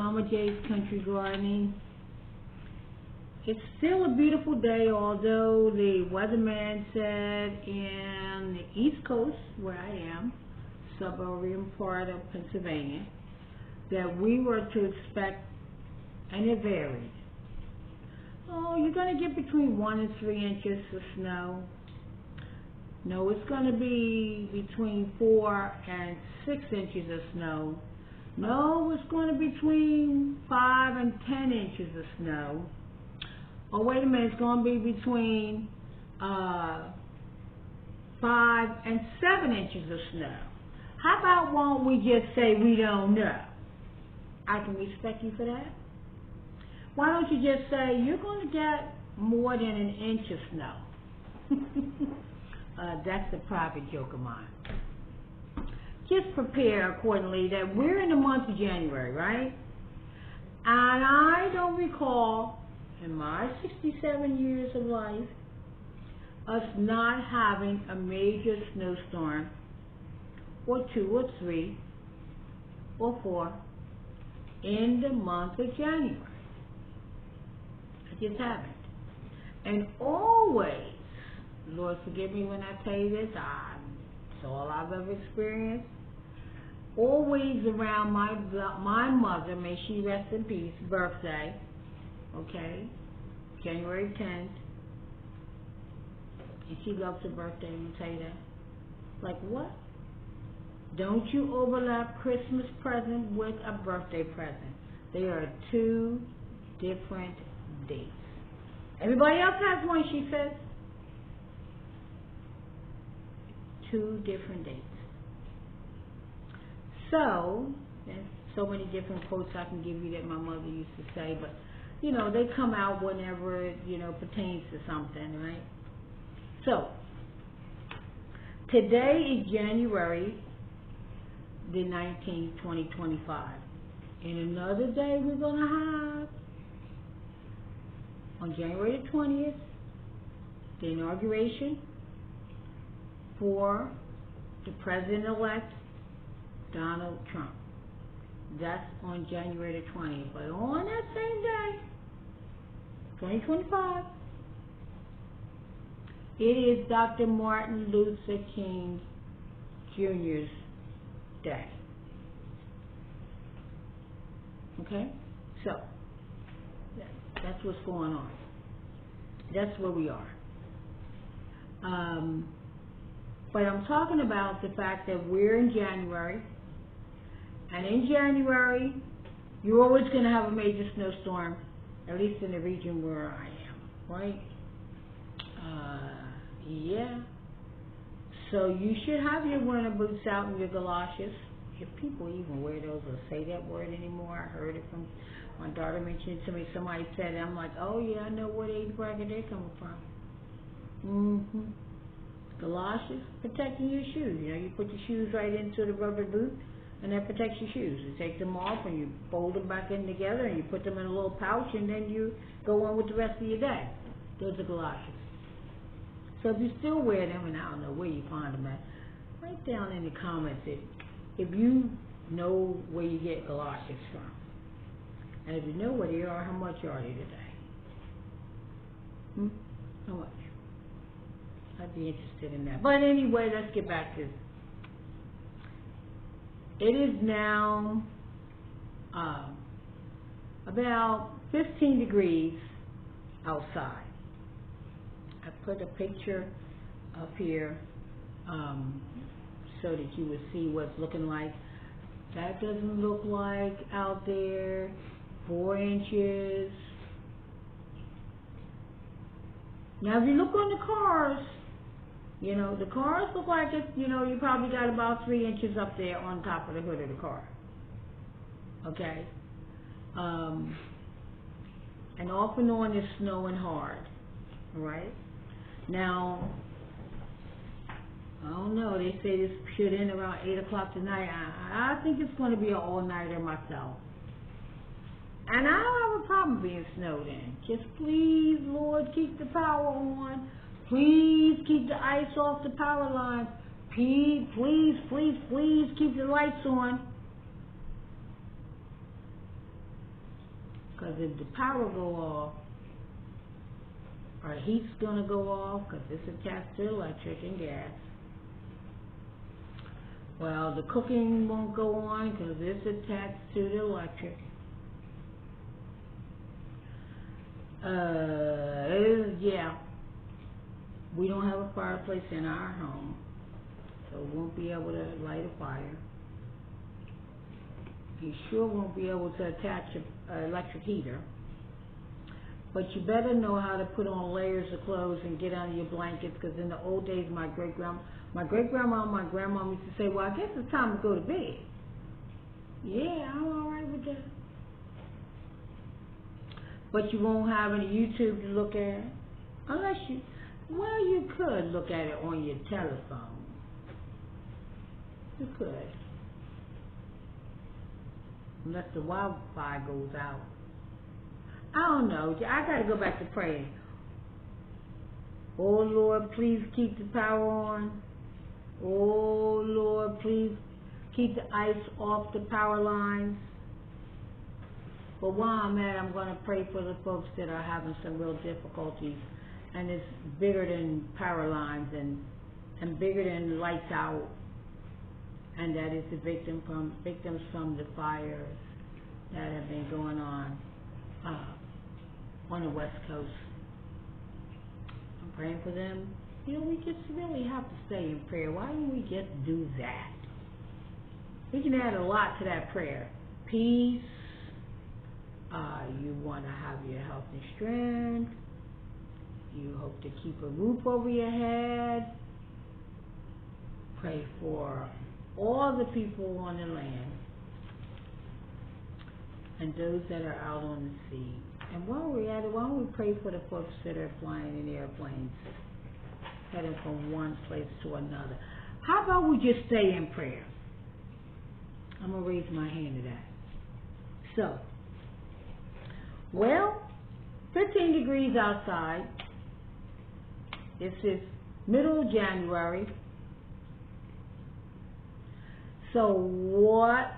Mama J's Country Gardening. It's still a beautiful day, although the weatherman said in the East Coast, where I am, suburban part of Pennsylvania, that we were to expect, and it varied. Oh, you're going to get between 1 and 3 inches of snow. No, it's going to be between 4 and 6 inches of snow. No, it's going to be between 5 and 10 inches of snow. Oh, wait a minute, it's going to be between 5 and 7 inches of snow. How about won't we just say we don't know? I can respect you for that. Why don't you just say you're going to get more than an inch of snow? That's a private joke of mine. Just prepare accordingly that we're in the month of January, right? And I don't recall in my 67 years of life us not having a major snowstorm or 2 or 3 or 4 in the month of January. I just haven't. And always, Lord forgive me when I tell you this, it's all I've ever experienced, always around my mother, may she rest in peace, birthday, okay, January 10th, and she loves her birthday, I'm going to tell you that. Like what? Don't you overlap Christmas present with a birthday present. They are 2 different dates. Everybody else has one, she says. 2 different dates. So, there's so many different quotes I can give you that my mother used to say, but, you know, they come out whenever it, you know, pertains to something, right? So, today is January the 19th, 2025. And another day we're going to have, on January the 20th, the inauguration for the President-elect Donald Trump. That's on January the 20th. But on that same day, 2025, it is Dr. Martin Luther King Jr.'s day. Okay? So, that's what's going on. That's where we are. But I'm talking about the fact that we're in January, and in January, you're always going to have a major snowstorm, at least in the region where I am, right? Yeah. So you should have your winter boots out and your galoshes. If people even wear those or say that word anymore, I heard it from my daughter mentioned it to me. Somebody said it. I'm like, oh yeah, I know what age bracket they're coming from. Galoshes, protecting your shoes. You know, you put your shoes right into the rubber boot, and that protects your shoes. You take them off and you fold them back in together, and you put them in a little pouch, and then you go on with the rest of your day. Those are galoshes. So if you still wear them, and I don't know where you find them at, write down in the comments if you know where you get galoshes from. And if you know where they are, how much are they today? How much? I'd be interested in that. But anyway, let's get back to it. It is now about 15 degrees outside. I put a picture up here so that you would see what it's looking like. That doesn't look like out there 4 inches. Now if you look on the cars, you know, the cars look like it, you know, you probably got about 3 inches up there on top of the hood of the car. Okay? And off and on it's snowing hard. Alright? Now, I don't know, they say this should end around 8 o'clock tonight. I think it's going to be an all-nighter myself. And I don't have a problem being snowed in. Just please, Lord, keep the power on. Please keep the ice off the power lines. Please, please, please, please keep the lights on. Because if the power go off, or heat's going to go off, because it's attached to electric and gas. Well, the cooking won't go on because it's attached to the electric. Yeah. We don't have a fireplace in our home, so we won't be able to light a fire. You sure won't be able to attach an electric heater. But you better know how to put on layers of clothes and get under your blankets, because in the old days, my great-grandma and my grandma used to say, well, I guess it's time to go to bed. Yeah, I'm all right with that. But you won't have any YouTube to look at, unless you, well, you could look at it on your telephone. You could. Unless the Wi-Fi goes out. I don't know. I got to go back to praying. Oh, Lord, please keep the power on. Oh, Lord, please keep the ice off the power lines. But while I'm at it, I'm going to pray for the folks that are having some real difficulties. And it's bigger than power lines and bigger than lights out. And that is the victims from the fires that have been going on the West Coast. I'm praying for them. You know, we just really have to stay in prayer. Why don't we just do that? We can add a lot to that prayer. Peace. You want to have your health and strength. You hope to keep a roof over your head. Pray for all the people on the land and those that are out on the sea. And while we're at it, why don't we pray for the folks that are flying in airplanes, heading from one place to another? How about we just stay in prayer? I'm going to raise my hand to that. So, well, 15 degrees outside. This is middle of January. So what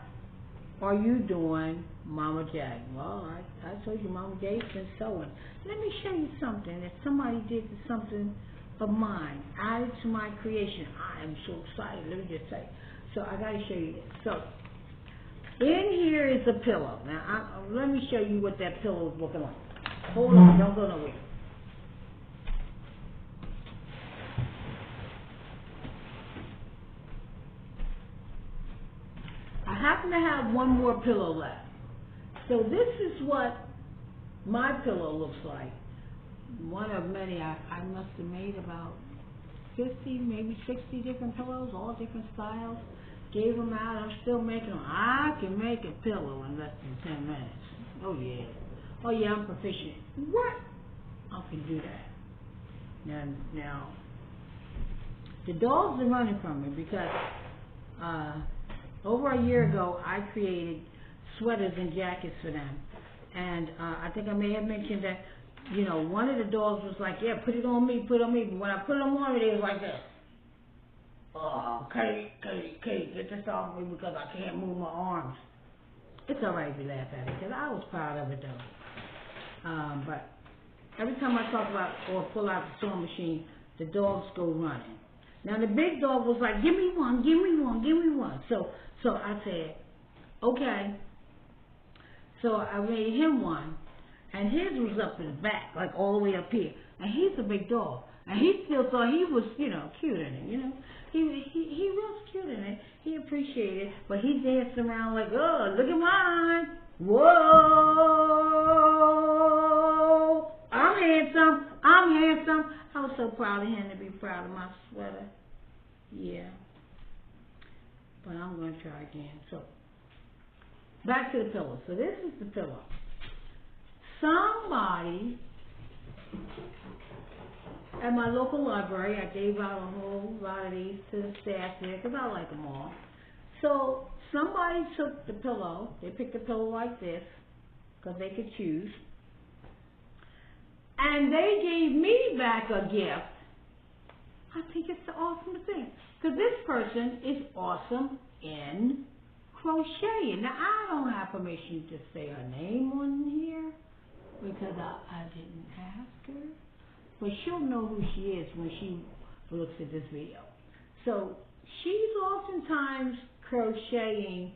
are you doing, Mama J? Well, I told you Mama J's been sewing. Let me show you something that somebody did to something of mine, added to my creation. I am so excited. Let me just say. So I got to show you this. So in here is a pillow. Now, let me show you what that pillow is looking like. Hold on. Don't go nowhere. I happen to have one more pillow left. So this is what my pillow looks like. One of many. I must have made about 50, maybe 60 different pillows, all different styles. Gave them out. I'm still making them. I can make a pillow in less than 10 minutes. Oh, yeah. Oh, yeah, I'm proficient. What? I can do that. Now, the dogs are running from me because over a year ago, I created sweaters and jackets for them. And I think I may have mentioned that, you know, one of the dogs was like, yeah, put it on me, put it on me. But when I put them on, they was like this. Oh, Kate, get this off me because I can't move my arms. It's all right if you laugh at it, because I was proud of it, though. But every time I talk about or pull out the sewing machine, the dogs go running. Now, the big dog was like, give me one, give me one, give me one. So I said, okay. So I made him one, and his was up in the back, like all the way up here. And he's a big dog. And he still thought he was, you know, cute in it, you know. He was cute in it. He appreciated it. But he danced around like, oh, look at mine. Whoa. I'm handsome. I was so proud of him to be proud of my sweater. Yeah. But I'm going to try again. So, back to the pillow. So this is the pillow. Somebody at my local library, I gave out a whole lot of these to the staff there because I like them all. So somebody took the pillow. They picked a pillow like this because they could choose. And they gave me back a gift. I think it's the awesomest thing. Because this person is awesome in crocheting. Now, I don't have permission to say her name on here because I didn't ask her. But she'll know who she is when she looks at this video. So she's oftentimes crocheting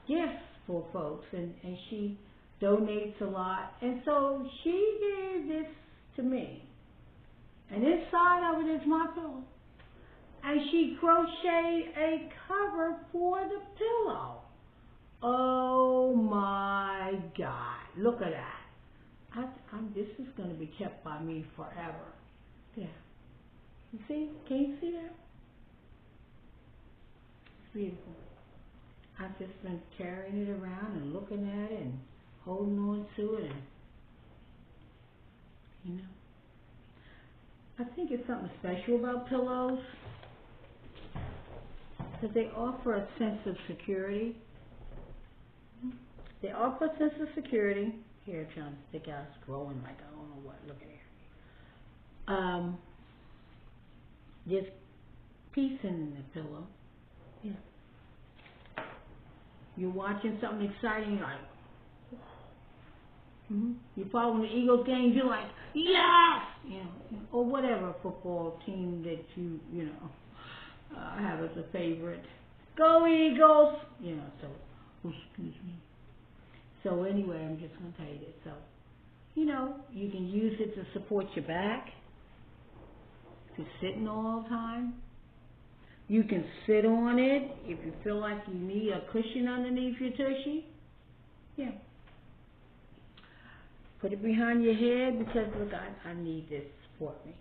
gifts for folks, and she donates a lot. And so she gave this to me. And inside of it is my pillow. And she crocheted a cover for the pillow. Oh my God. Look at that. This is going to be kept by me forever. Yeah. You see? Can you see that? It's beautiful. I've just been carrying it around and looking at it and holding on to it. And, you know, I think it's something special about pillows. Because they offer a sense of security. They offer a sense of security. Here, trying to stick out, it's growing like I don't know what. Look at here. There's peace in the pillow. Yeah. You're watching something exciting, you're like, you're following the Eagles games, you're like, yes! You know, or whatever football team that you have as a favorite. Go Eagles! You know, so, excuse me. So anyway, I'm just going to tell you this. So, you know, you can use it to support your back. If you're sitting all the time. You can sit on it if you feel like you need a cushion underneath your tushy. Yeah. Put it behind your head because, look, I need this to support me.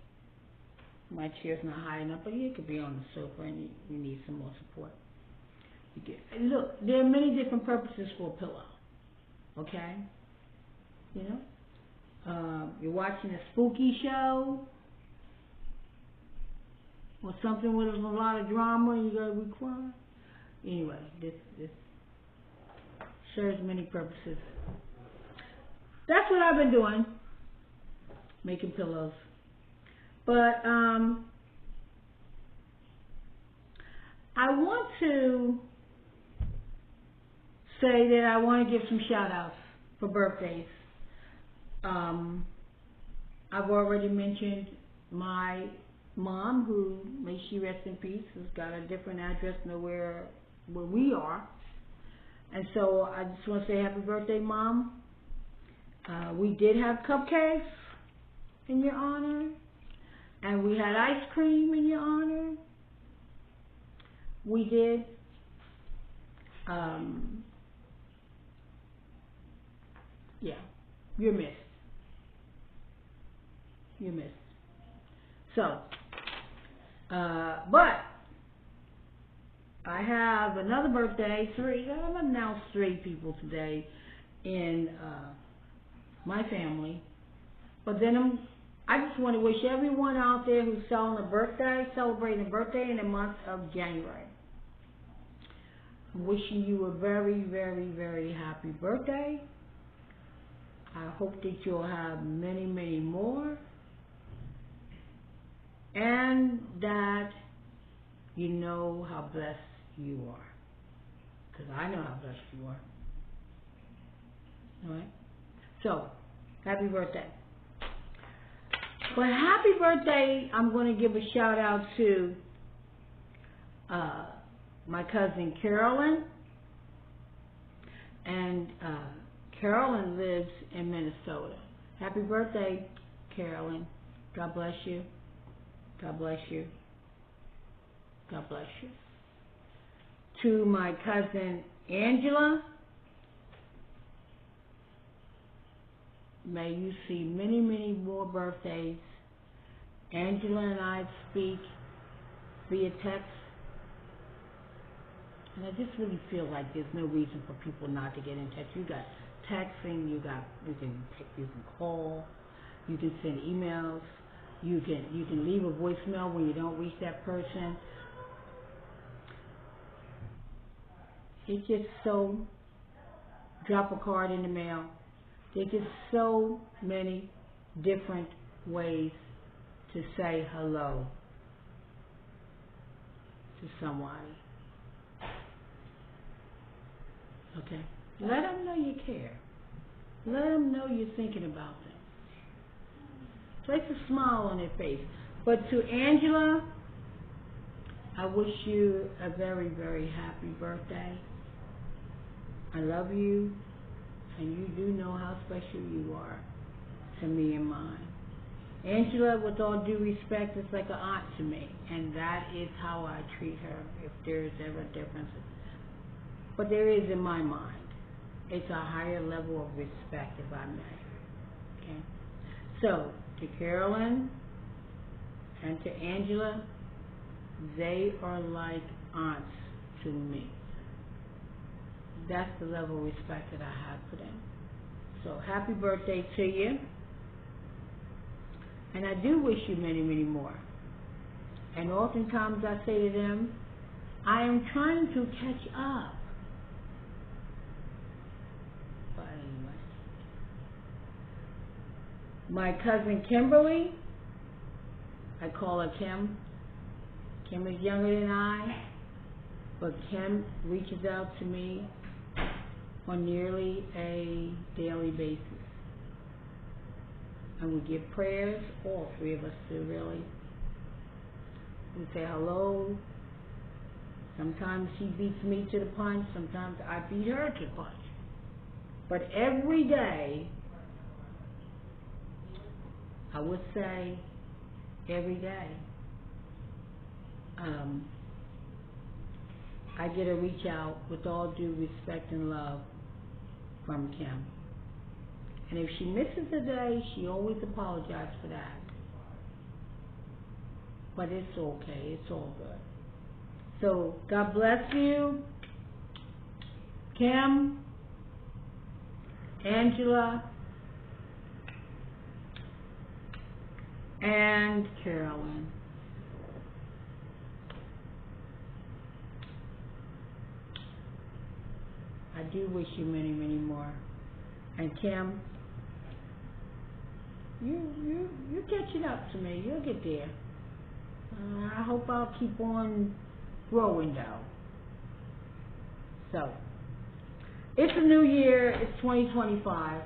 My chair's not high enough, but it could be on the sofa and you need some more support. Look, there are many different purposes for a pillow. Okay? You know? You're watching a spooky show or something with a lot of drama and you gotta be quiet. Anyway, this serves many purposes. That's what I've been doing, making pillows. But I want to say that I want to give some shout outs for birthdays. I've already mentioned my mom, who, may she rest in peace, has got a different address than where we are. And so I just want to say happy birthday, Mom. We did have cupcakes in your honor. And we had ice cream in your honor. We did. Yeah, you're missed. You're missed. So, but I have another birthday. I'm going to announce 3 people today in my family. But then I just want to wish everyone out there who's celebrating a birthday in the month of January. I'm wishing you a very, very, very happy birthday. I hope that you'll have many, many more. And that you know how blessed you are. Because I know how blessed you are. Alright? So, happy birthday. But happy birthday, I'm going to give a shout out to my cousin Carolyn. And Carolyn lives in Minnesota. Happy birthday, Carolyn. God bless you. God bless you. God bless you. To my cousin Angela, may you see many, many more birthdays. Angela and I speak via text. And I just really feel like there's no reason for people not to get in touch. You got texting, you can call, you can send emails, you can leave a voicemail when you don't reach that person. It's just so, drop a card in the mail. There's just so many different ways to say hello to somebody. Okay? Let them know you care. Let them know you're thinking about them. Place a smile on their face. But to Angela, I wish you a very, very happy birthday. I love you, and you do know how special you are to me and mine. Angela, with all due respect, is like an aunt to me, and that is how I treat her if there is ever differences. But there is in my mind. It's a higher level of respect, if I may. Okay? So, to Carolyn and to Angela, they are like aunts to me. That's the level of respect that I have for them. So, happy birthday to you. And I do wish you many, many more. And oftentimes I say to them, I am trying to catch up. But anyway. My cousin Kimberly, I call her Kim. Kim is younger than I, but Kim reaches out to me on nearly a daily basis. And we give prayers, all three of us do really. We say hello. Sometimes she beats me to the punch, sometimes I beat her to the punch. But every day, I would say every day, I get a reach out with all due respect and love from Kim. And if she misses a day, she always apologizes for that. But it's okay. It's all good. So, God bless you, Kim, Angela, and Carolyn. I do wish you many, many more. And Kim, you're catching up to me. You'll get there. I hope I'll keep on growing though. So, it's a new year. It's 2025.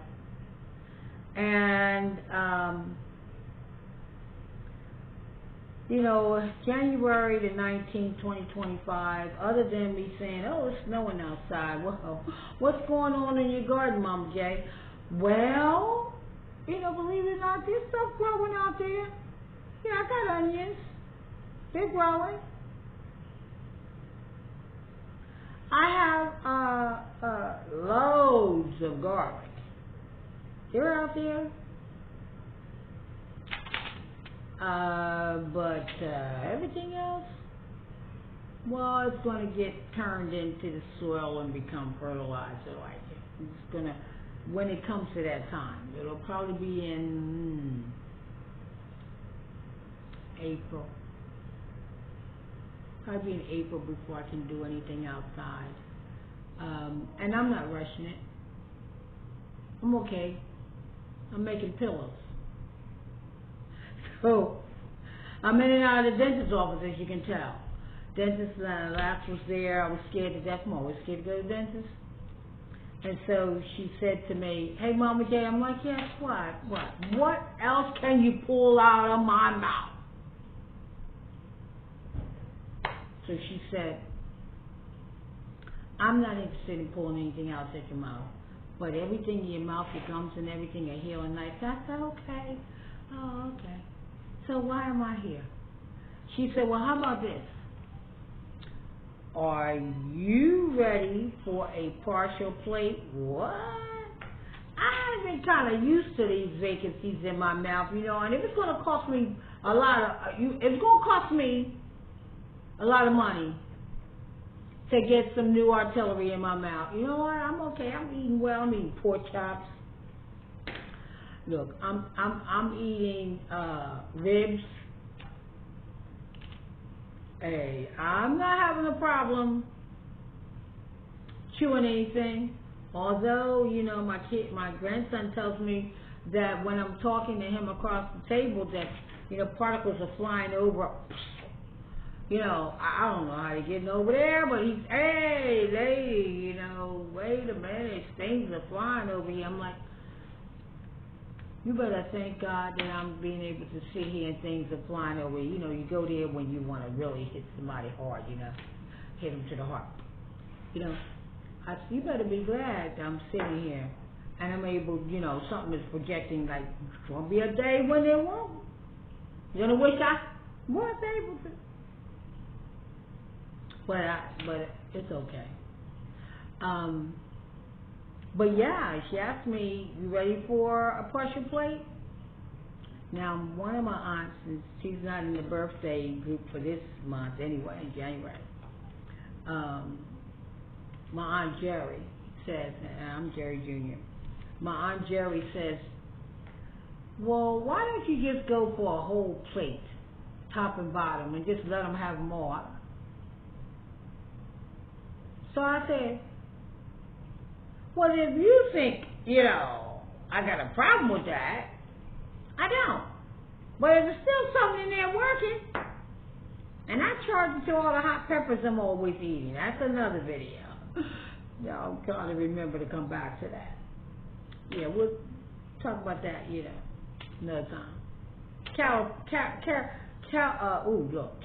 And, January the 19th, 2025, other than me saying, oh, it's snowing outside. Well, what's going on in your garden, Mama J? Well, believe it or not, there's stuff growing out there. Yeah, I got onions. They're growing. I have loads of garlic. They're out there. But everything else, well, it's going to get turned into the soil and become fertilizer like it. It's going to, when it comes to that time, it'll probably be in April. Probably in April before I can do anything outside. And I'm not rushing it. I'm okay. I'm making pillows. So, I'm in and out of the dentist's office, as you can tell. Dentist last was there. I was scared to death. I'm always scared to go to the dentist. And so she said to me, hey, Mama J, I'm like, yes, what? What else can you pull out of my mouth? So she said, I'm not interested in pulling anything out of your mouth. But everything in your mouth, your gums and everything are healing nice. I said, okay. Oh, okay. So why am I here? She said, well, how about this? Are you ready for a partial plate? What? I've been kind of used to these vacancies in my mouth, and if it's going to cost me a lot of, it's going to cost me a lot of money to get some new artillery in my mouth. You know what? I'm okay. I'm eating well. I'm eating pork chops. Look, I'm eating ribs. Hey, I'm not having a problem chewing anything. Although, my grandson tells me that when I'm talking to him across the table that, particles are flying over. I don't know how he's getting over there, but he's, hey, lady, wait a minute, things are flying over here. I'm like, you better thank God that I'm being able to sit here and things are flying over here. You go there when you want to really hit somebody hard, hit them to the heart. You better be glad that I'm sitting here and I'm able, something is projecting like, it's going to be a day when they won't. You're going to wish I was able to. But it's okay. But yeah, she asked me, you ready for a partial plate? Now, one of my aunts, she's not in the birthday group for this month anyway, in January. My Aunt Jerry says, and I'm Jerry Jr., my Aunt Jerry says, well, why don't you just go for a whole plate, top and bottom, and just let them have more? So I said, well, if you think, I got a problem with that, I don't. But there's still something in there working. And I charge it to all the hot peppers I'm always eating. That's another video. Y'all gotta remember to come back to that. Yeah, we'll talk about that, another time.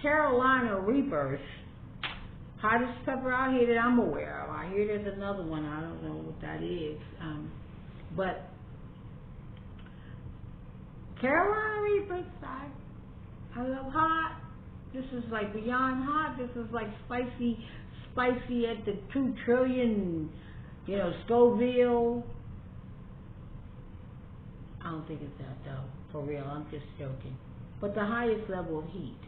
Carolina Reapers. Hottest pepper out here that I'm aware of. I hear there's another one. I don't know what that is. But Carolina Reapers, I love hot. This is like beyond hot. This is like spicy at the 2 trillion, Scoville. I don't think it's that though. For real, I'm just joking. But the highest level of heat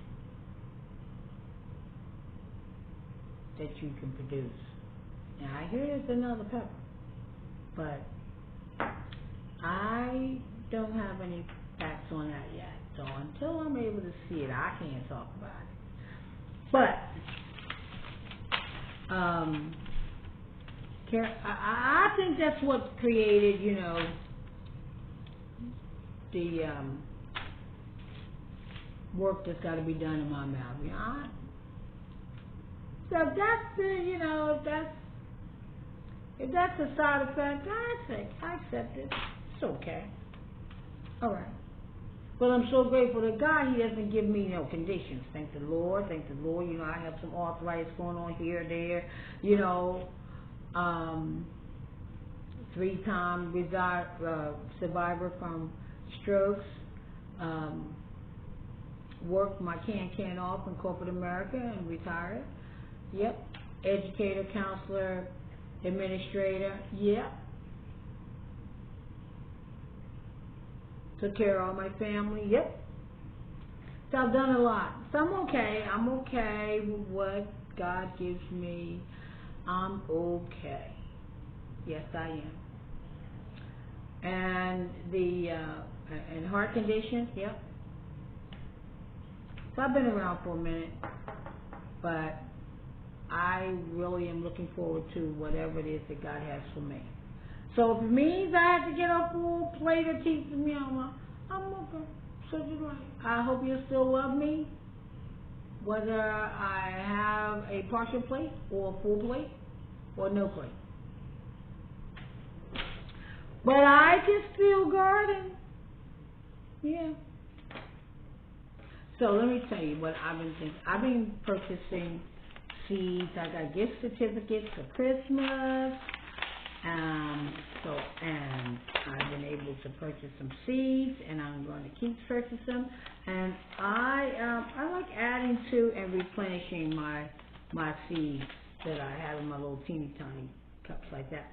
that you can produce. Now I hear there's another pepper, but I don't have any facts on that yet. So until I'm able to see it, I can't talk about it. But I think that's what created, the work that's got to be done in my mouth. So if that's the, if that's a side effect, I accept it. It's okay. All right. But I'm so grateful to God He doesn't give me no conditions. Thank the Lord. I have some arthritis going on here or there. 3-time survivor from strokes. Worked my can off in corporate America and retired. Yep. Educator, counselor, administrator. Yep. Took care of all my family. Yep. So I've done a lot. So I'm okay. I'm okay with what God gives me. I'm okay. Yes, I am. And and heart conditions. Yep. So I've been around for a minute, but I really am looking forward to whatever it is that God has for me. So if it means I have to get a full plate of teeth from me, I'm okay. So you're right. I hope you still love me, whether I have a partial plate or a full plate or no plate. But I can still garden. Yeah. So let me tell you what I've been thinking. I've been purchasing seeds. I got gift certificates for Christmas. And I've been able to purchase some seeds, and I'm going to keep purchasing them. And I like adding to and replenishing my seeds that I have in my little teeny tiny cups like that.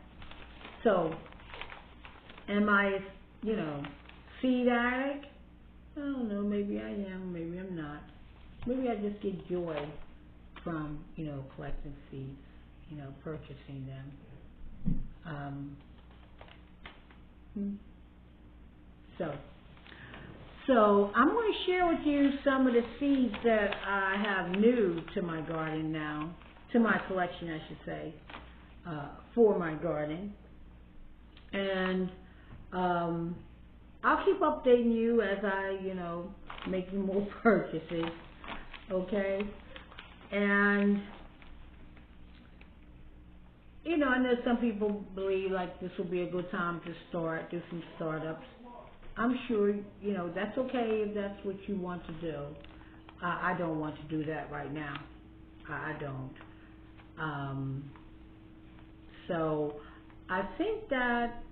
So, am I, seed addict? I don't know. Maybe I am. Maybe I'm not. Maybe I just get joy from collecting seeds, purchasing them. So I'm going to share with you some of the seeds that I have new to my garden now, to my collection, I should say, for my garden. And I'll keep updating you as I, make more purchases. Okay. And you know, I know some people believe like this will be a good time to do some startups. I'm sure, you know, that's okay if that's what you want to do. I don't want to do that right now. I don't. So I think that,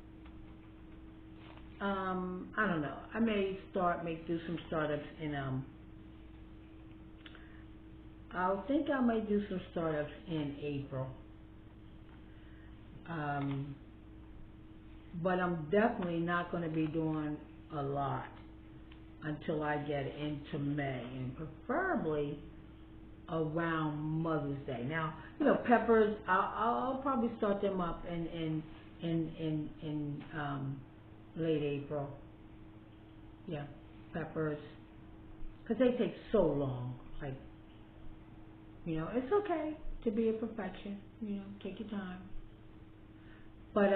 I don't know, I may do some startups in, I may do some startups in April. But I'm definitely not going to be doing a lot until I get into May, and preferably around Mother's Day. Now, you know, peppers, I'll probably start them up in late April. Yeah, peppers, because they take so long. Like, you know, it's okay to be a perfection. You know, take your time. But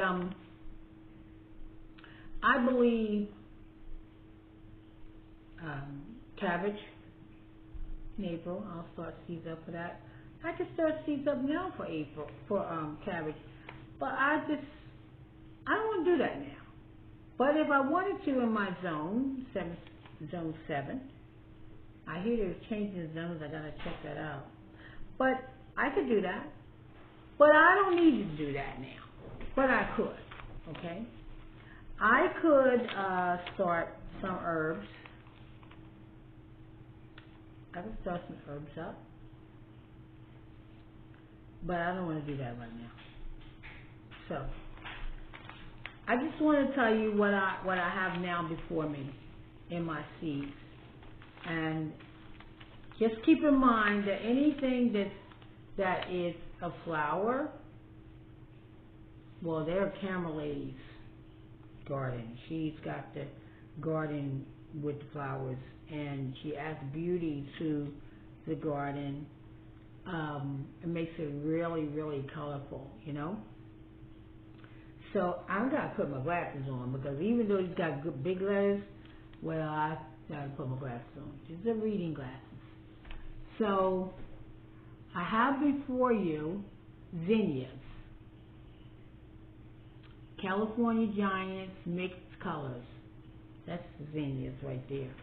I believe cabbage in April. I'll start seeds up for that. I can start seeds up now for April for cabbage, but I don't want to do that now. But if I wanted to in my zone 7, I hear they're changing zones. I gotta check that out. But I could do that. But I don't need to do that now. But I could. Okay. I could start some herbs. I could start some herbs up, but I don't want to do that right now. So I just want to tell you what I have now before me in my seeds, and just keep in mind that anything that is a flower, well, they're Camera Lady's garden. She's got the garden with the flowers, and she adds beauty to the garden. It makes it really, really colorful, you know. So I've got to put my glasses on, because even though he's got good big letters, well, I got to put my glasses on. These are reading glasses. So I have before you zinnias, California Giants mixed colors. That's the zinnias right there.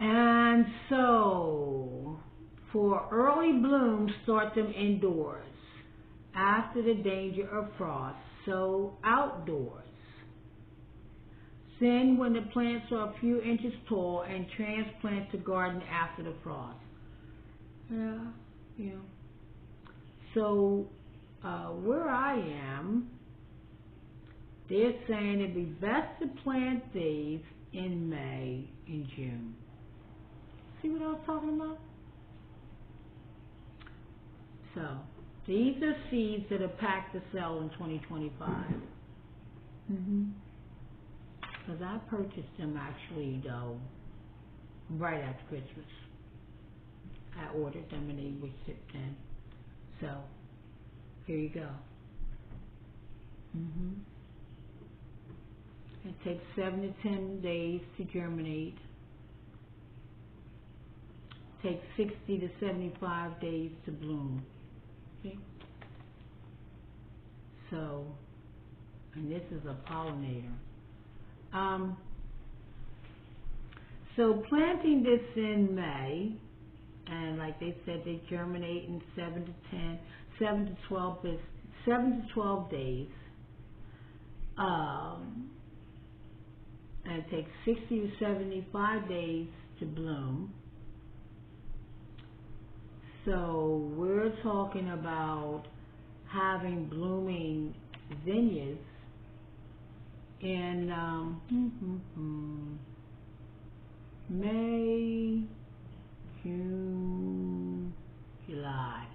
And so, for early blooms, start them indoors. After the danger of frost, sow outdoors. Then, when the plants are a few inches tall, and transplant to garden after the frost. Yeah. So, where I am, they're saying it'd be best to plant these in May and June. See what I was talking about? So, these are seeds that are packed to sell in 2025. Because I purchased them actually, though, right after Christmas. I ordered them and they were shipped in. So, here you go. It takes 7 to 10 days to germinate. It takes 60 to 75 days to bloom. Okay? So, and this is a pollinator. So planting this in May, and like they said, they germinate in 7 to 12 days. And it takes 60 to 75 days to bloom. So we're talking about having blooming zinnias in May, June, July.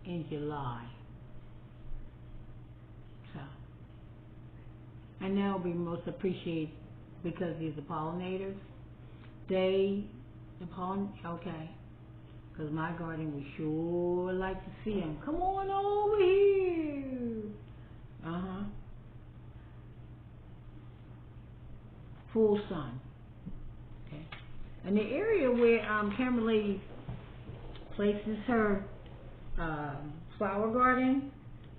In July. So, and that'll be most appreciated because these are pollinators. Okay. Because my garden would sure like to see them. Come on over here. Full sun. Okay. And the area where Camera Lady places her flower garden,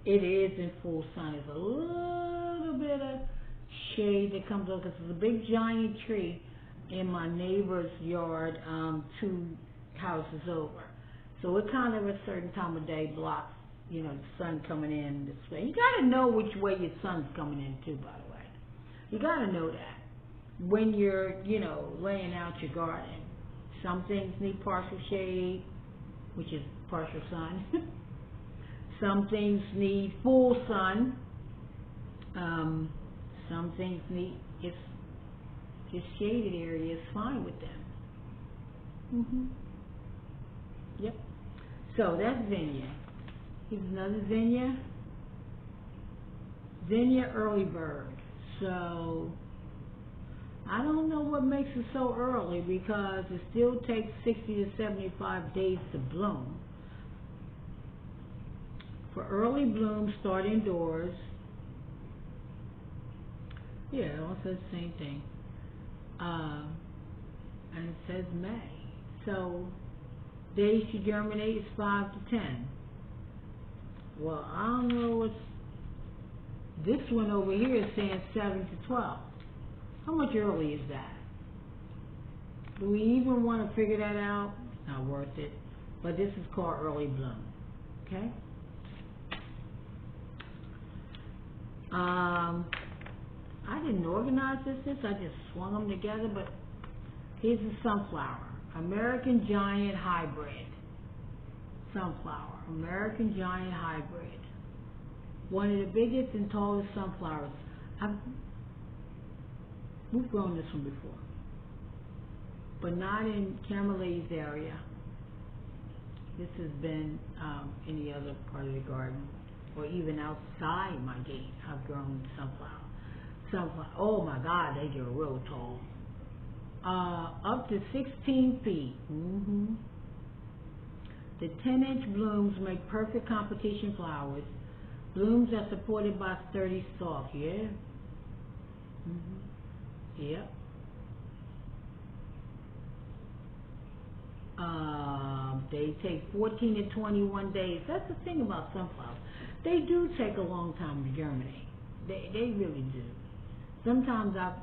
it is in full sun. There's a little bit of shade that comes up because there's a big giant tree in my neighbor's yard, 2 houses over. So it kind of a certain time of day blocks, the sun coming in this way. You got to know which way your sun's coming in too, by the way. You got to know that when you're, laying out your garden. Some things need partial shade, which is partial sun. Some things need full sun. Some things need just shaded area is fine with them. Yep. So that's zinnia. Here's another zinnia. Zinnia early bird. So I don't know what makes it so early because it still takes 60 to 75 days to bloom. For early bloom, start indoors. Yeah, it all says the same thing. And it says May. So days to germinate is 5 to 10. Well, I don't know what's... This one over here is saying 7 to 12. How much early is that? Do we even want to figure that out? It's not worth it. But this is called early bloom. Okay? I didn't organize this. I just swung them together. But here's the sunflower. American Giant Hybrid. Sunflower. American Giant Hybrid. One of the biggest and tallest sunflowers. We've grown this one before, but not in Camerlay's area. This has been any other part of the garden, or even outside my gate. I've grown sunflower. Oh my God, they get real tall. Up to 16 feet. The 10-inch blooms make perfect competition flowers. Blooms are supported by sturdy stalk. Yeah. Yep. They take 14 to 21 days. That's the thing about sunflowers. They do take a long time to germinate. They really do. Sometimes I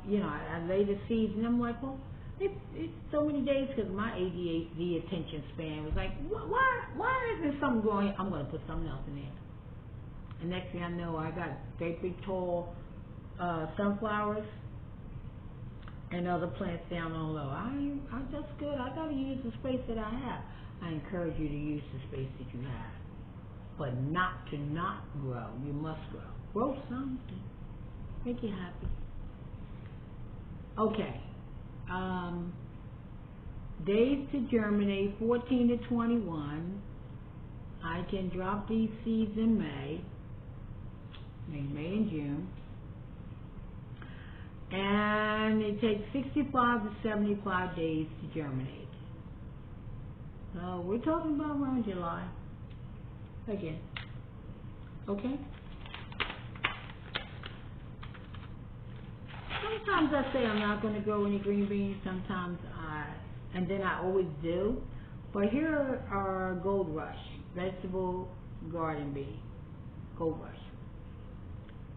lay the seeds and I'm like, well, it's so many days because my ADHD attention span was like, why is there something going? I'm going to put something else in there. And next thing I know, I got great big tall sunflowers and other plants down on low. I'm just good. I got to use the space that I have. I encourage you to use the space that you have, but not to not grow. You must grow. Grow something. Make you happy. Okay. Days to germinate 14 to 21. I can drop these seeds in May and June. And it takes 65 to 75 days to germinate. So we're talking about around July. Again. Okay? Sometimes I say I'm not going to grow any green beans. Sometimes and then I always do. But here are Gold Rush, vegetable garden bee. Gold Rush.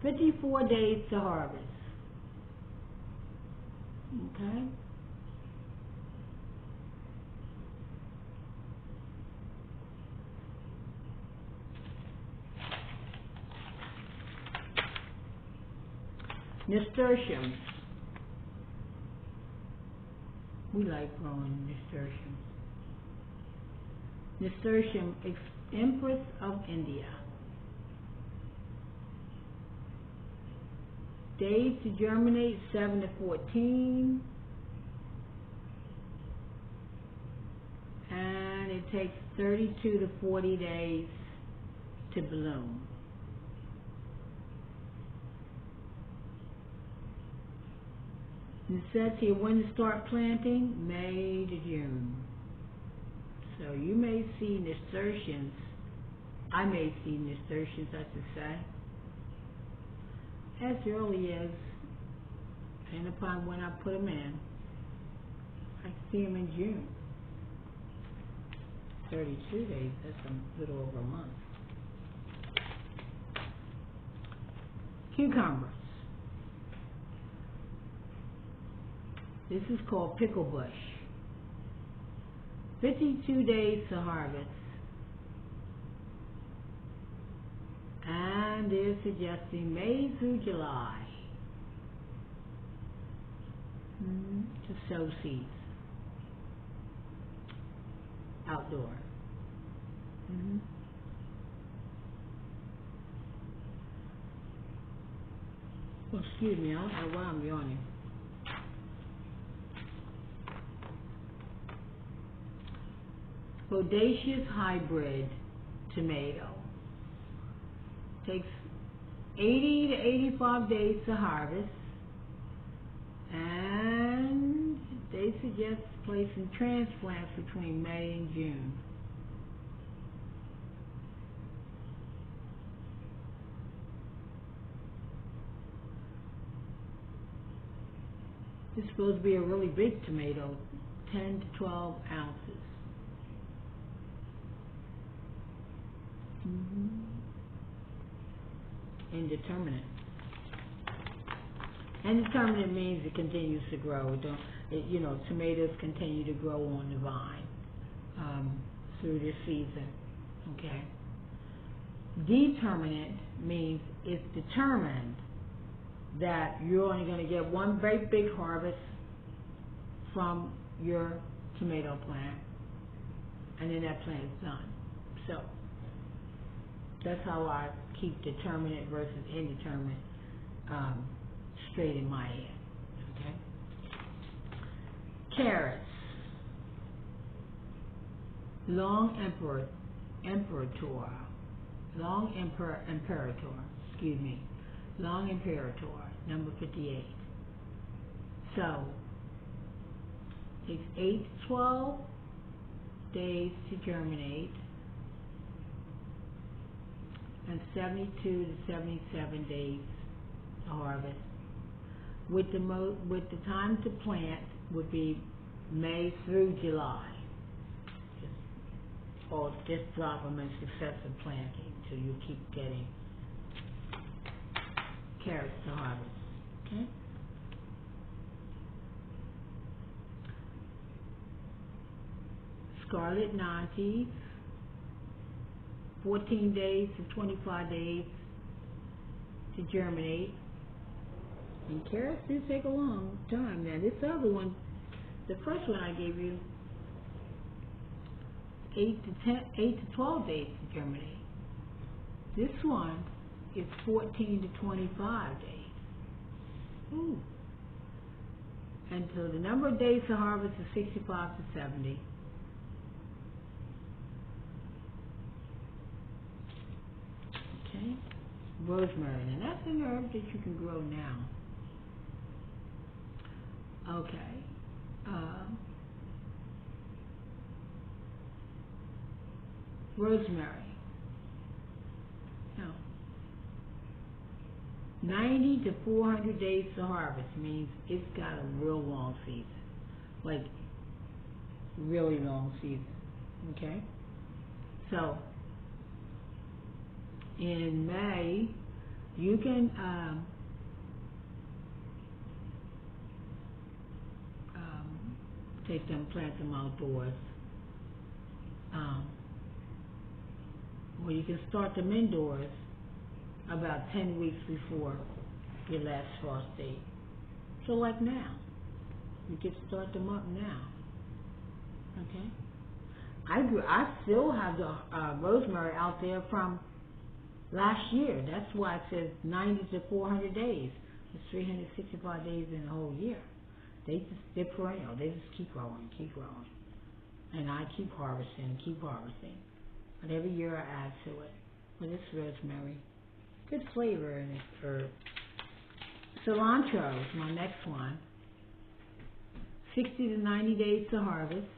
54 days to harvest. Okay? Nasturtiums. We like growing nasturtiums. Nasturtium, Empress of India. Days to germinate 7 to 14. And it takes 32 to 40 days to bloom. It says here when to start planting, May to June. So you may see nasturtiums. I may see nasturtiums, I should say, as early as, depending upon when I put them in, I see them in June. 32 days. That's a little over a month. Cucumbers. This is called pickle bush. 52 days to harvest. And they're suggesting May through July to sow seeds outdoor. Well, excuse me, I don't know why I'm yawning. Bodacious hybrid tomato. Takes 80 to 85 days to harvest, and they suggest placing transplants between May and June. This is supposed to be a really big tomato, 10 to 12 ounces. Indeterminate. Indeterminate means it continues to grow. Tomatoes continue to grow on the vine through this season. Okay. Determinate means it's determined that you're only going to get one very big harvest from your tomato plant, and then that plant's done. So that's how I keep determinate versus indeterminate straight in my head. Okay. Carrots. Long imperator. Long imperator, number 58. So, takes 8 to 12 days to germinate, and 72 to 77 days to harvest. With the time to plant would be May through July. Just drop them in successive planting till you keep getting carrots to harvest. Okay. Scarlet 90, 14 days to 25 days to germinate. And carrots do take a long time. Now this other one, the first one I gave you, 8 to 12 days to germinate. This one is 14 to 25 days. Ooh. And so the number of days to harvest is 65 to 70. Okay. Rosemary, and that's an herb that you can grow now. Okay. Rosemary. Now, 90 to 400 days to harvest means it's got a real long season. Like, really long season. Okay? So, in May, you can take them, plant them outdoors. Or you can start them indoors about 10 weeks before your last frost date. So like now, you can start them up now. Okay? I still have the rosemary out there from last year. That's why it says 90 to 400 days. It's 365 days in a whole year. They're perennial. They just keep growing. And I keep harvesting. But every year I add to it. But it's rosemary. Good flavor in this herb. Cilantro is my next one. 60 to 90 days to harvest.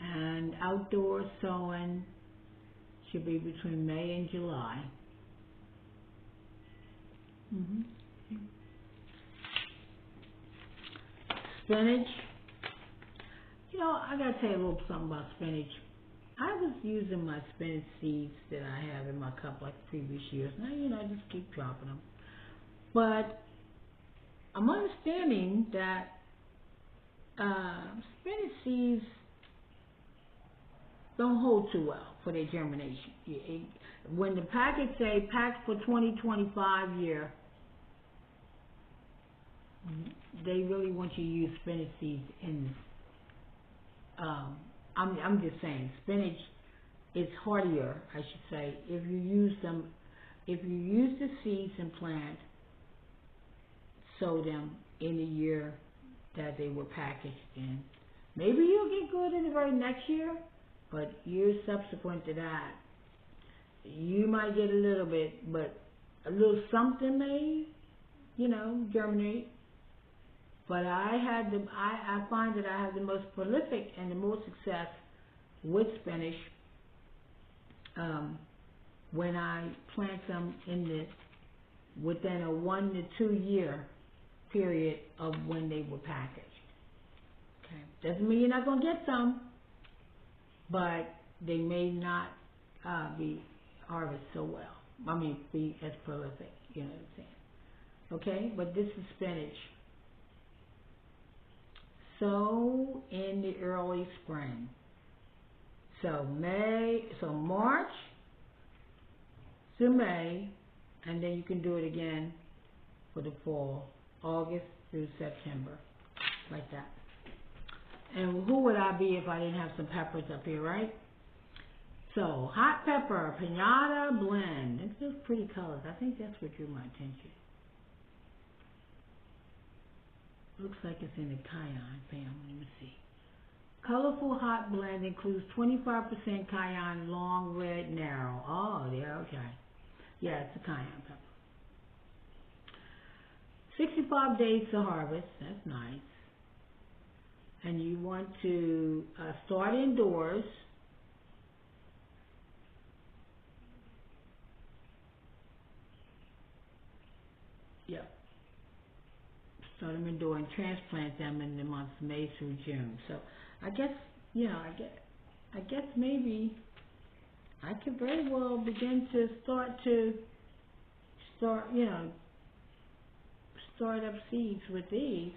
And outdoor sowing should be between May and July. Spinach. I gotta tell you a little something about spinach. I was using my spinach seeds that I have in my cup like previous years. Now, I just keep dropping them. But I'm understanding that spinach seeds don't hold too well for their germination. When the packets say packed for 2025 year, they really want you to use spinach seeds in. I'm just saying, spinach is hardier, I should say, if you use the seeds and sow them in the year that they were packaged in. Maybe you'll get good in the very next year, but years subsequent to that, you might get a little bit, but a little something may, germinate. But I find that I have the most prolific and the most success with spinach when I plant them within a 1 to 2 year period of when they were packaged. Okay, doesn't mean you're not going to get some, but they may not be harvested so well. Be as prolific. You know what I'm saying? Okay, but this is spinach. Sow in the early spring. So March to May, and then you can do it again for the fall, August through September, like that. And who would I be if I didn't have some peppers up here, right? So hot pepper, pinata blend. Look at those pretty colors. I think that's what drew my attention. Looks like it's in the cayenne family. Let me see. Colorful hot blend includes 25% cayenne, long, red, narrow. Oh, yeah, okay. Yeah, it's a cayenne pepper. 65 days to harvest. That's nice. And you want to start indoors. Yep. Start them indoor and transplant them in the months May through June. So I guess, I guess maybe I could very well begin to start up seeds with these.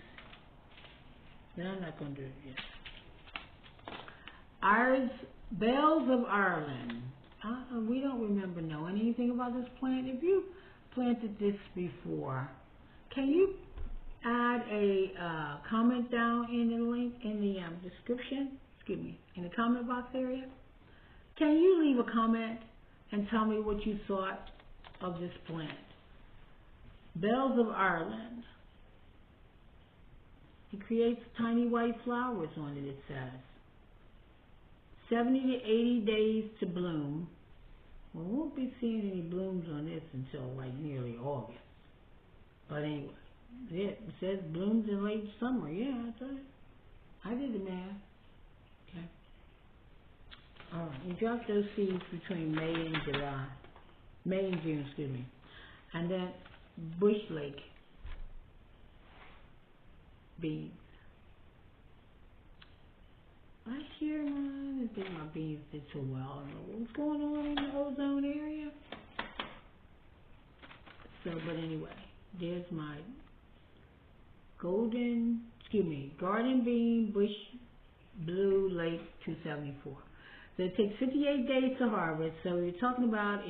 But I'm not going to do it yet. Bells of Ireland. We don't remember knowing anything about this plant. If you planted this before, can you add a comment down in the link in the description? In the comment box area. Can you leave a comment and tell me what you thought of this plant? Bells of Ireland. It creates tiny white flowers on it, it says. 70 to 80 days to bloom. Well, we won't be seeing any blooms on this until like nearly August. But anyway, it says blooms in late summer. Yeah, I thought it. I did the math. Okay. All right. You drop those seeds between May and June, excuse me. And then Bush Lake beans. Last year, I didn't think my beans did so well. I don't know what's going on in the ozone area. So, but anyway, there's my garden bean, bush blue lake 274. So it takes 58 days to harvest. So you're talking about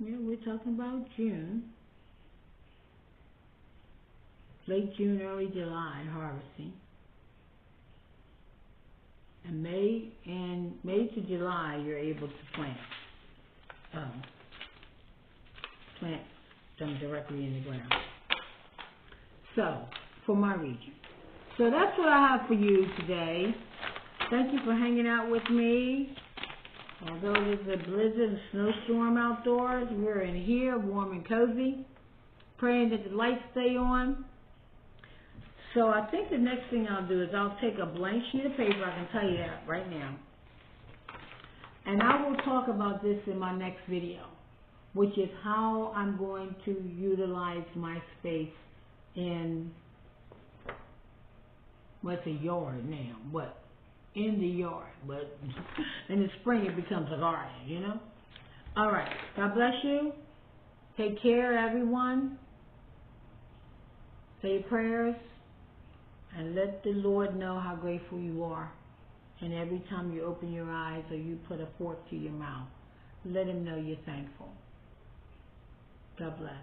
we're talking about June. Late June, early July harvesting. And May to July, you're able to plant them directly in the ground. So, for my region. So that's what I have for you today. Thank you for hanging out with me. Although there's a blizzard and snowstorm outdoors, we're in here, warm and cozy, praying that the lights stay on. So I think the next thing I'll do is I'll take a blank sheet of paper, I can tell you that right now, and I will talk about this in my next video, which is how I'm going to utilize my space in Well, it's a yard now, but in the yard. But in the spring it becomes a garden, you know? All right. God bless you. Take care, everyone. Say your prayers. And let the Lord know how grateful you are. And every time you open your eyes or you put a fork to your mouth, let Him know you're thankful. God bless.